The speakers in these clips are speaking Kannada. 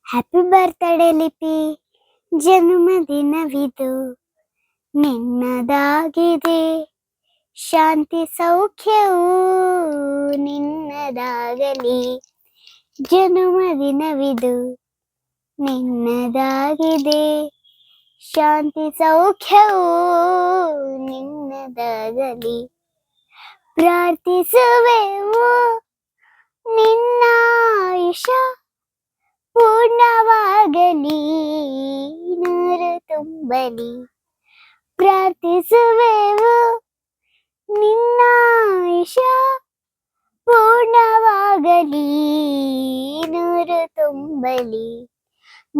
ಹ್ಯಾಪಿ ಬರ್ತ್ಡೇ ಲಿಪಿ, ಜನ್ಮದಿನವಿದು ನಿನ್ನದಾಗಿದೆ. ಶಾಂತಿ ಸೌಖ್ಯವು ನಿನ್ನದಾಗಲಿ. ಜನ್ಮದಿನವಿದು ನಿನ್ನದಾಗಿದೆ. ಶಾಂತಿ ಸೌಖ್ಯವು ನಿನ್ನದಾಗಲಿ. ಪ್ರಾರ್ಥಿಸುವೆವು ನಿನ್ನ ಆಯುಷ ಪೂರ್ಣವಾಗಲಿ, ನೂರು ತುಂಬಲಿ. ಪ್ರಾರ್ಥಿಸುವೆವು ನಿನ್ನ ಆಯುಷ ಪೂರ್ಣವಾಗಲಿ, ನೂರು ತುಂಬಲಿ.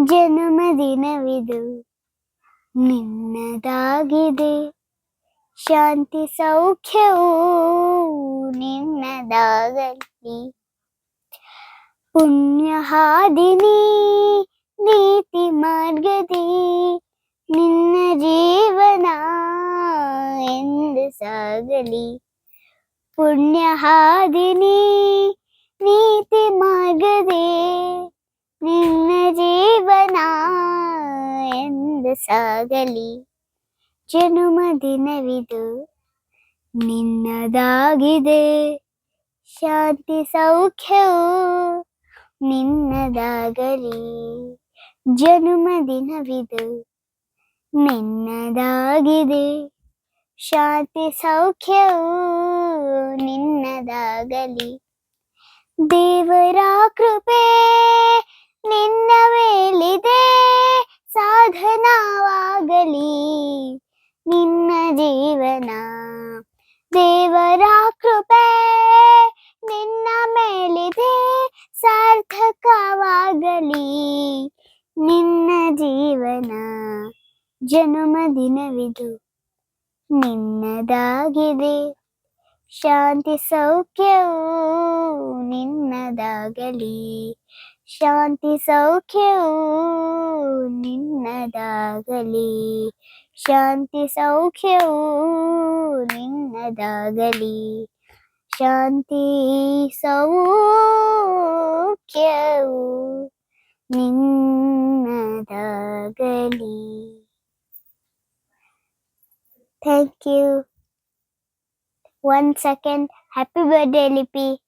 ಜನ್ಮದಿನವಿದು ನಿನ್ನದಾಗಿದೆ. ಶಾಂತಿ ಸೌಖ್ಯವು ನಿನ್ನದಾಗಲಿ. ಪುಣ್ಯ ಹಾದಿನಿ ನೀತಿ ಮಾರ್ಗದಿ ನಿನ್ನ ಜೀವನ ಎಂದು ಸಾಗಲಿ. ಪುಣ್ಯ ಹಾದಿನಿ ನೀತಿ ಮಾರ್ಗದಿ ನಿನ್ನ ಜೀವನ ಎಂದು ಸಾಗಲಿ. ಜನ್ಮದಿನವಿದು ನಿನ್ನದಾಗಿದೆ. ಶಾಂತಿ ಸೌಖ್ಯವು ನಿನ್ನದಾಗಲಿ. ಜನ್ಮದಿನವಿದು ನಿನ್ನದಾಗಿದೆ. ಶಾಂತಿ ಸೌಖ್ಯವು ನಿನ್ನದಾಗಲಿ. ದೇವರ ಕೃಪೆ ನಿನ್ನ ಮೇಲಿದೆ, ಸಾಧನವಾಗಲಿ ನಿನ್ನ ಜೀವನ. ದೇವರ ಕೃಪೆ ನಿನ್ನ ಮೇಲಿದೆ, ಸಾರ್ಥಕವಾಗಲಿ ನಿನ್ನ ಜೀವನ. ಜನ್ಮದಿನವಿದು ನಿನ್ನದಾಗಿದೆ. ಶಾಂತಿ ಸೌಖ್ಯವು ನಿನ್ನದಾಗಲಿ. ಶಾಂತಿ ಸೌಖ್ಯವು ನಿನ್ನದಾಗಲಿ. ಶಾಂತಿ ಸೌಖ್ಯವು ನಿನ್ನದಾಗಲಿ. ಶಾಂತಿ ಸೌಖ್ಯವು ನಿನ್ನದಾಗಲಿ. Thank you. 1 second. Happy birthday, Lippy.